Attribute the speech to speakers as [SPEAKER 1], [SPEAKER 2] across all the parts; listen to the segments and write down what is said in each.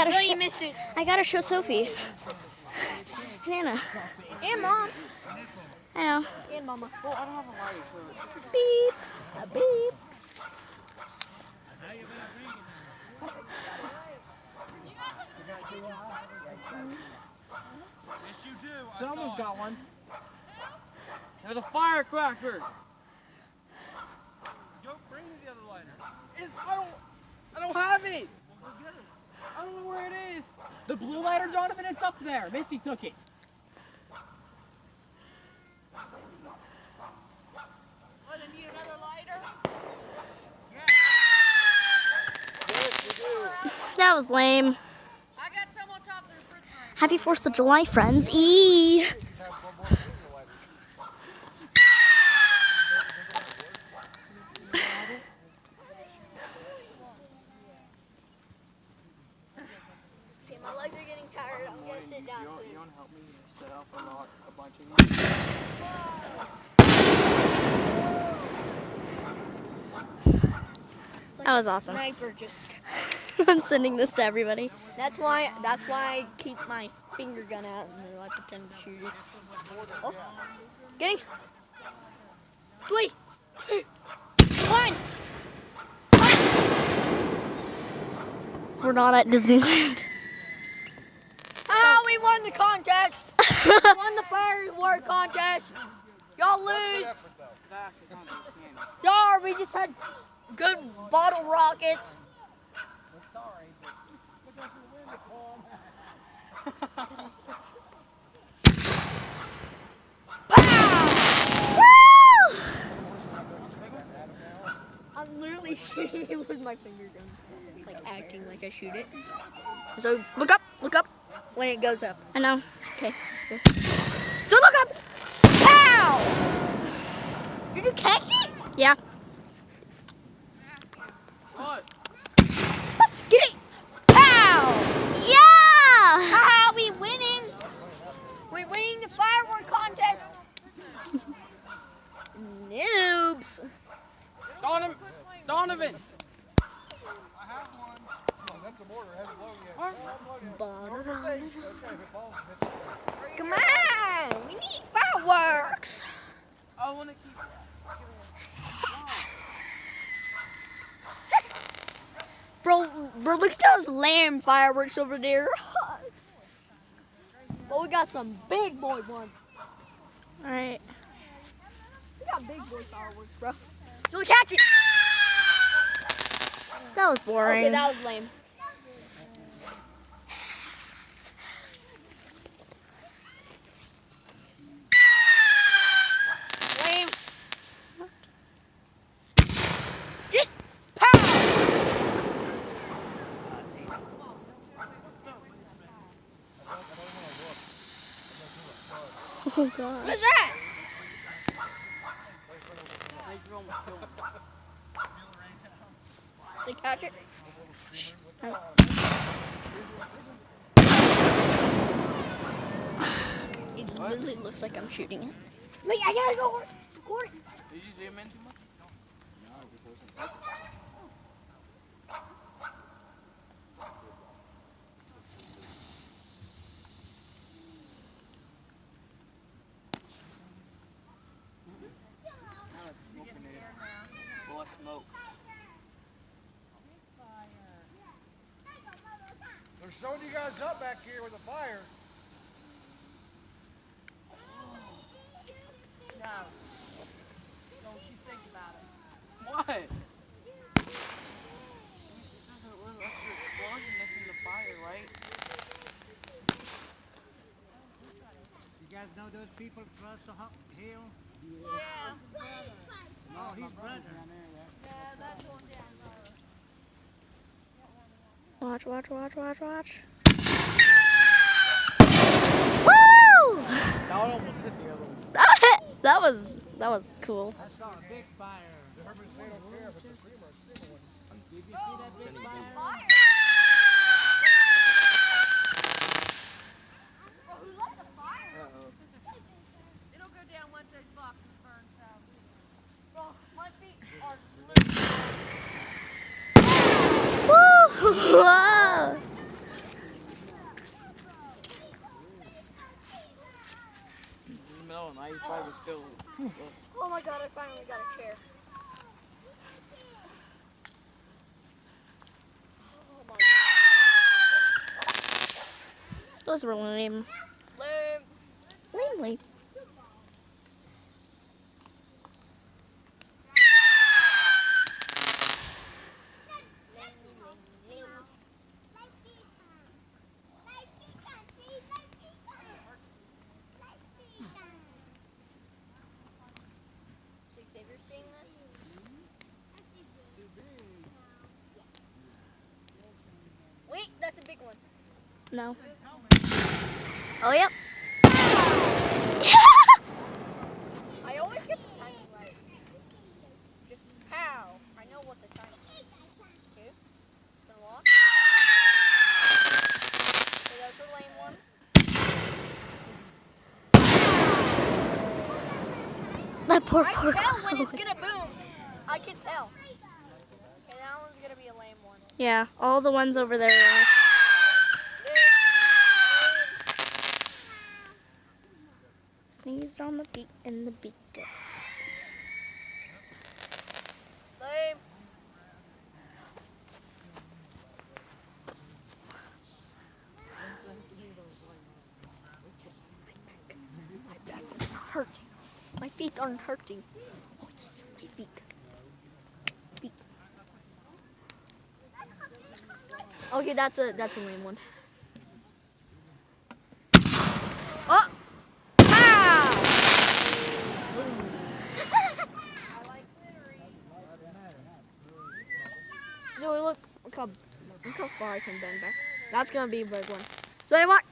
[SPEAKER 1] gotta
[SPEAKER 2] you missed it.
[SPEAKER 1] I gotta show Sophie. Nana.
[SPEAKER 2] And Mom.
[SPEAKER 1] I know.
[SPEAKER 2] And Mama.
[SPEAKER 3] Well, I don't have a lighter, so
[SPEAKER 1] Beep. A beep.
[SPEAKER 4] Yes, you do.
[SPEAKER 3] someone's got one. There's a firecracker.
[SPEAKER 4] Go bring me the other lighter.
[SPEAKER 3] I don't have it.
[SPEAKER 4] Well, go get it.
[SPEAKER 3] I don't know where it is. The blue lighter, Donovan, it's up there. Missy took it.
[SPEAKER 2] Oh, they need another lighter?
[SPEAKER 1] That was lame.
[SPEAKER 2] I got some on top of the refrigerator.
[SPEAKER 1] Happy 4th of July, friends. Eee.
[SPEAKER 2] Okay, my legs are getting tired. I'm gonna sit down
[SPEAKER 3] You
[SPEAKER 2] soon.
[SPEAKER 3] want to help me set up a bunch of
[SPEAKER 2] It's like
[SPEAKER 1] That was
[SPEAKER 2] a
[SPEAKER 1] awesome.
[SPEAKER 2] Sniper just.
[SPEAKER 1] I'm sending this to everybody.
[SPEAKER 2] That's why I keep my finger gun out and then I pretend to shoot it. Oh, getting. 3, 2, 1.
[SPEAKER 1] We're not at Disneyland.
[SPEAKER 2] Ah, we won the contest. We won the firework contest. Y'all lose. Darn, we just had good bottle rockets. I'm literally shooting it with my finger gun, like acting like I shoot it. So look up when it goes up.
[SPEAKER 1] I know.
[SPEAKER 2] Okay. So look up. Pow! Did you catch it?
[SPEAKER 1] Yeah.
[SPEAKER 3] What?
[SPEAKER 2] Get it! Pow!
[SPEAKER 1] Yeah!
[SPEAKER 2] Ah, we winning! We're winning the firework contest. Noobs.
[SPEAKER 3] Donovan.
[SPEAKER 4] I have one. Oh, that's a mortar. It hasn't blown yet. Oh, blown yet. Okay, if it falls, it hits it.
[SPEAKER 2] Come on, we need fireworks.
[SPEAKER 3] I want to keep.
[SPEAKER 2] Bro, look at those lamb fireworks over there. But we got some big boy ones.
[SPEAKER 1] All right.
[SPEAKER 2] We got big boy fireworks, bro. So catch it.
[SPEAKER 1] That was boring.
[SPEAKER 2] Okay, that was lame. Lame. Get pow!
[SPEAKER 1] Oh god.
[SPEAKER 2] What's that? They catch it? It literally looks like I'm shooting it. Wait, I gotta go record it.
[SPEAKER 3] Did you zoom in too much? Smoke.
[SPEAKER 4] They're showing you guys up back here with a fire.
[SPEAKER 3] No. Don't you think about it. What? Explosion in the fire, right?
[SPEAKER 5] You guys know those people across the hill?
[SPEAKER 2] Yeah.
[SPEAKER 5] No, he's brother.
[SPEAKER 2] Yeah, that's one down.
[SPEAKER 1] Watch. Woo!
[SPEAKER 3] That would almost hit the other one.
[SPEAKER 1] that was cool.
[SPEAKER 5] I saw a big fire.
[SPEAKER 4] They don't care if it's a cream or a steamer one.
[SPEAKER 5] Did you see that big fire?
[SPEAKER 2] Fire! Bro, who lit the fire? It'll go down once those boxes burn, so. Bro, my feet are literally.
[SPEAKER 1] Woo! Whoa! 45 is still.
[SPEAKER 2] Oh my god, I finally got a chair. Oh my god.
[SPEAKER 1] Those were lame.
[SPEAKER 2] Lame.
[SPEAKER 1] Lame.
[SPEAKER 2] Xavier seeing this? Wait, that's a big one.
[SPEAKER 1] No. Oh, yep.
[SPEAKER 2] I always get the timing right. Just pow. I know what the timing is. Okay. Just gonna walk. Okay, those are lame ones.
[SPEAKER 1] That poor
[SPEAKER 2] I can tell when it's
[SPEAKER 1] Chloe.
[SPEAKER 2] gonna boom. I can tell. Okay, that one's gonna be a lame one.
[SPEAKER 1] Yeah, all the ones over there. Are. Sneezed on the beat and the beat did.
[SPEAKER 2] Lame.
[SPEAKER 1] My back is not hurting. My feet aren't hurting. Oh yes, my feet. Feet. Okay, that's a lame one. Oh! Pow! Zoe, look how far I can bend back. That's gonna be a big one. Zoe, watch!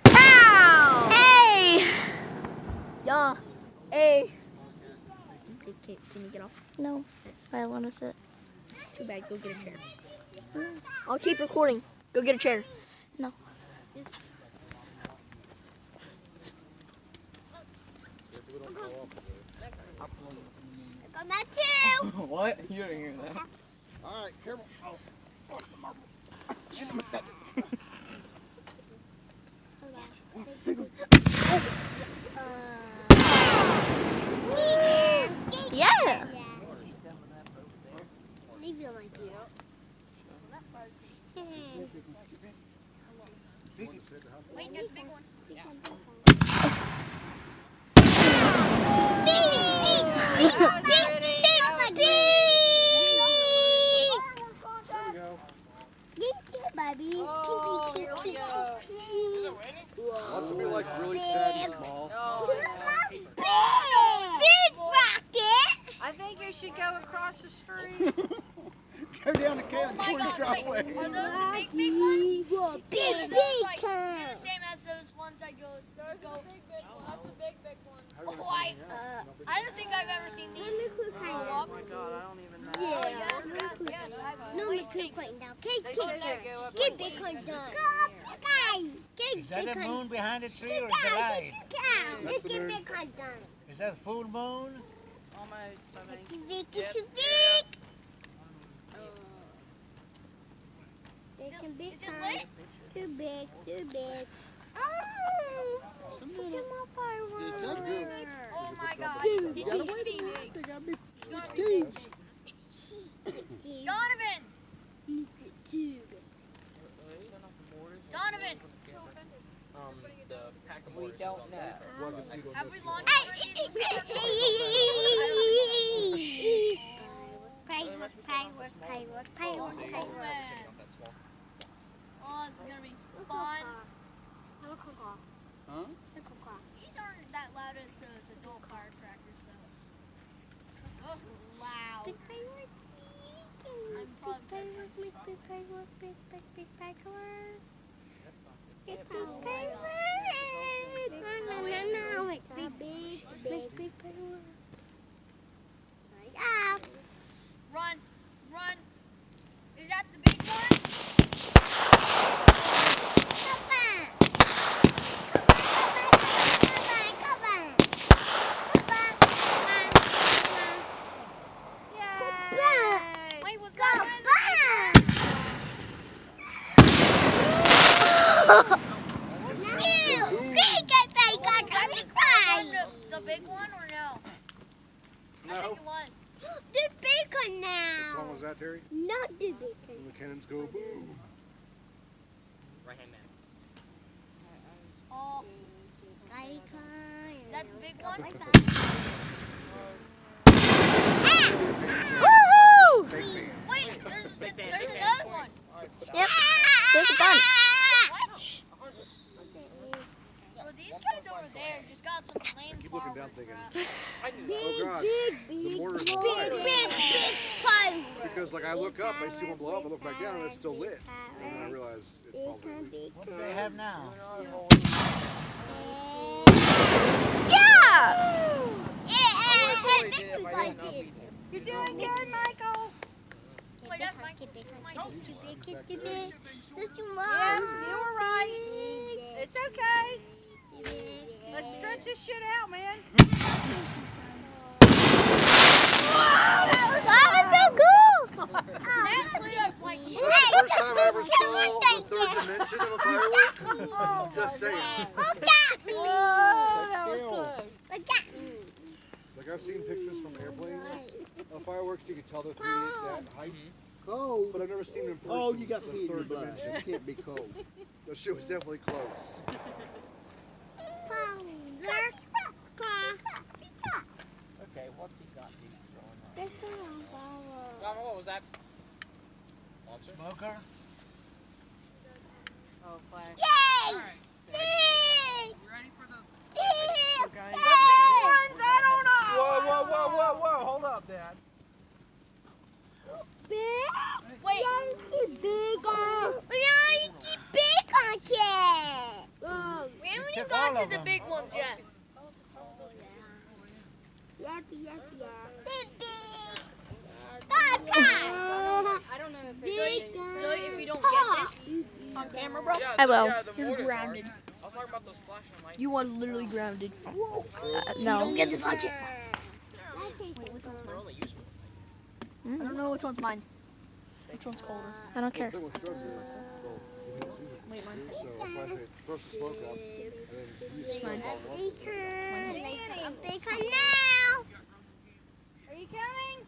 [SPEAKER 1] Pow! Hey! Yeah. Hey. Can you get off? No. I want to sit.
[SPEAKER 2] Too bad. Go get a chair.
[SPEAKER 1] I'll keep recording. Go get a chair. No.
[SPEAKER 2] Yes.
[SPEAKER 4] All
[SPEAKER 2] That too.
[SPEAKER 3] What? You didn't hear that.
[SPEAKER 4] right, careful. Oh.
[SPEAKER 1] Yeah.
[SPEAKER 2] Leave it like you. Wait, that's a big one.
[SPEAKER 4] Want to be like really sad and small.
[SPEAKER 6] I think you should go across the street.
[SPEAKER 4] Go down the can
[SPEAKER 2] Oh my God,
[SPEAKER 4] driveway.
[SPEAKER 2] wait, are those the big ones? Or are those like the same as those ones that go? Those go.
[SPEAKER 6] That's a big one.
[SPEAKER 2] Oh, I don't think I've ever seen these.
[SPEAKER 6] Oh my god, I don't even know.
[SPEAKER 2] Oh yes, I've
[SPEAKER 7] No,
[SPEAKER 2] wait,
[SPEAKER 7] keep right now.
[SPEAKER 6] They
[SPEAKER 7] Keep
[SPEAKER 6] said they go up
[SPEAKER 7] keep
[SPEAKER 6] like
[SPEAKER 7] it
[SPEAKER 6] that.
[SPEAKER 7] done.
[SPEAKER 5] Is that a moon behind the tree or is it light?
[SPEAKER 7] Let's
[SPEAKER 4] the
[SPEAKER 7] keep
[SPEAKER 4] moon.
[SPEAKER 7] it done.
[SPEAKER 5] Is that full moon?
[SPEAKER 6] Almost, I think.
[SPEAKER 7] Too big,
[SPEAKER 6] Yep.
[SPEAKER 7] too big. It can be
[SPEAKER 2] is it lit?
[SPEAKER 7] too big, too big. Oh, look at my fireworks.
[SPEAKER 4] Is that good?
[SPEAKER 2] Oh my God, this is gonna be big. It's gonna be big. Donovan, Donovan,
[SPEAKER 3] We don't know.
[SPEAKER 2] have we launched Oh, this is gonna be fun.
[SPEAKER 4] Huh?
[SPEAKER 2] These aren't that loud as adult firecrackers, so. Those were loud. I'm probably Run, run. Is that the big one? Wait, was that one? big one or no? I think it was.
[SPEAKER 7] The bacon
[SPEAKER 4] What
[SPEAKER 7] now.
[SPEAKER 4] song was that, Terry?
[SPEAKER 7] Not the bacon.
[SPEAKER 4] When the cannons go boom.
[SPEAKER 3] Right hand man.
[SPEAKER 2] Oh,
[SPEAKER 7] Bacon.
[SPEAKER 2] that big one?
[SPEAKER 1] Woohoo!
[SPEAKER 4] Big fan.
[SPEAKER 2] Wait, there's another one.
[SPEAKER 1] Yep. There's a bunch.
[SPEAKER 2] What? Well, these guys over there just got some lame
[SPEAKER 4] Keep looking down
[SPEAKER 2] fireworks
[SPEAKER 4] thinking.
[SPEAKER 2] crap.
[SPEAKER 4] Oh God. The mortar's on
[SPEAKER 7] Big
[SPEAKER 4] fire.
[SPEAKER 7] pie.
[SPEAKER 4] Because like I look up, I see one blow up, I look back down, and it's still lit. And then I realize it's probably.
[SPEAKER 5] What do they have now?
[SPEAKER 1] Yeah!
[SPEAKER 6] You're doing good, Michael.
[SPEAKER 2] Wait, that's mine.
[SPEAKER 6] Yeah, you were right. It's okay. Let's stretch this shit out, man.
[SPEAKER 1] That was so cool!
[SPEAKER 2] That lit up like
[SPEAKER 4] That's the first time I ever saw the third dimension of a firework. Just saying. Like I've seen pictures from airplanes of fireworks, you can tell they're 3 that height.
[SPEAKER 8] Cold.
[SPEAKER 4] But I've never seen them in person.
[SPEAKER 8] Oh, you got
[SPEAKER 4] the
[SPEAKER 8] pee in your
[SPEAKER 4] third
[SPEAKER 8] blood.
[SPEAKER 4] dimension.
[SPEAKER 8] You can't be cold.
[SPEAKER 4] The shit was definitely close.
[SPEAKER 3] Okay, what's he got these throwing on? Mama, what was that? Monster?
[SPEAKER 5] Smoker?
[SPEAKER 6] Oh, flag. Ones, I don't know.
[SPEAKER 3] Whoa, whoa, whoa, whoa, whoa! Hold up, Dad.
[SPEAKER 2] we haven't even got to the big ones yet.
[SPEAKER 7] I don't know
[SPEAKER 2] Joey, if you don't get this on camera, bro,
[SPEAKER 1] I will.
[SPEAKER 2] you're grounded.
[SPEAKER 3] I was talking about those flashing lights.
[SPEAKER 2] You are literally grounded.
[SPEAKER 1] No.
[SPEAKER 2] Get this on camera.
[SPEAKER 3] They're only useful.
[SPEAKER 2] I don't know which one's mine. Which one's colder?
[SPEAKER 1] I don't care.
[SPEAKER 4] The thing with drugs is, well, you don't see the
[SPEAKER 2] Wait, mine's
[SPEAKER 4] so that's why I say throw some smoke up, and then use smoke
[SPEAKER 2] Mine.
[SPEAKER 4] all at once.
[SPEAKER 7] Bacon now.
[SPEAKER 6] Are you coming?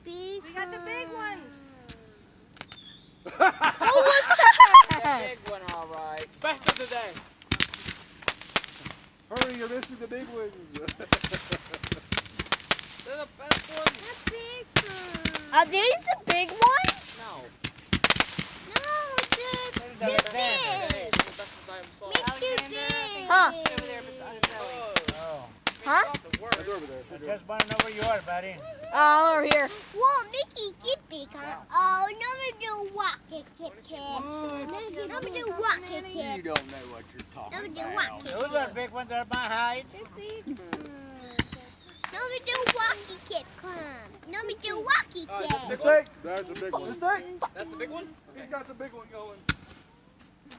[SPEAKER 7] Big
[SPEAKER 6] We got the big ones.
[SPEAKER 3] Big one, all right. Best of the day.
[SPEAKER 4] Hurry, you're missing the big ones.
[SPEAKER 3] They're the best ones.
[SPEAKER 2] Are these the big ones?
[SPEAKER 3] No.
[SPEAKER 5] They're the best.
[SPEAKER 3] Hey, they're the best ones I ever saw.
[SPEAKER 2] Huh?
[SPEAKER 6] Over there beside Zoe.
[SPEAKER 5] Oh.
[SPEAKER 2] Huh?
[SPEAKER 3] The word.
[SPEAKER 4] They're over there.
[SPEAKER 5] I just want to know where you are, buddy.
[SPEAKER 2] I'm over here.
[SPEAKER 7] Whoa, Mickey, get bacon. Oh, no, we do walking, Kit Kat. No, we do walking, Kit.
[SPEAKER 8] don't know what you're talking
[SPEAKER 7] No, we do walking,
[SPEAKER 5] Those are big ones that are my height.
[SPEAKER 7] No, we do walking, Kit. Come. No, we do walking, Kit.
[SPEAKER 4] That's the big one.
[SPEAKER 3] That's the big one?
[SPEAKER 4] He's got the big one going.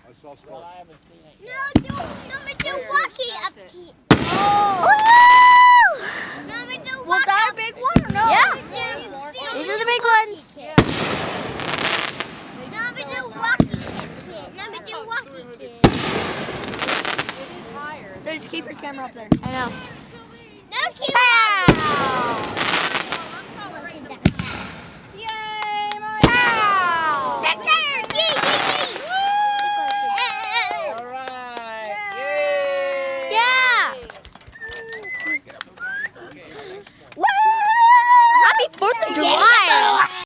[SPEAKER 4] I saw
[SPEAKER 3] Well,
[SPEAKER 4] smoke.
[SPEAKER 3] I haven't seen it
[SPEAKER 7] No,
[SPEAKER 3] yet.
[SPEAKER 7] no, we do walking up,
[SPEAKER 6] That's
[SPEAKER 7] Kit.
[SPEAKER 1] Woo!
[SPEAKER 7] No, we do
[SPEAKER 2] Was that a big one or no?
[SPEAKER 1] Yeah.
[SPEAKER 7] walking.
[SPEAKER 1] These are the big ones.
[SPEAKER 7] No, we do walking, Kit. No, we do walking, Kit.
[SPEAKER 6] It is higher.
[SPEAKER 2] So just keep your camera up there.
[SPEAKER 1] I know.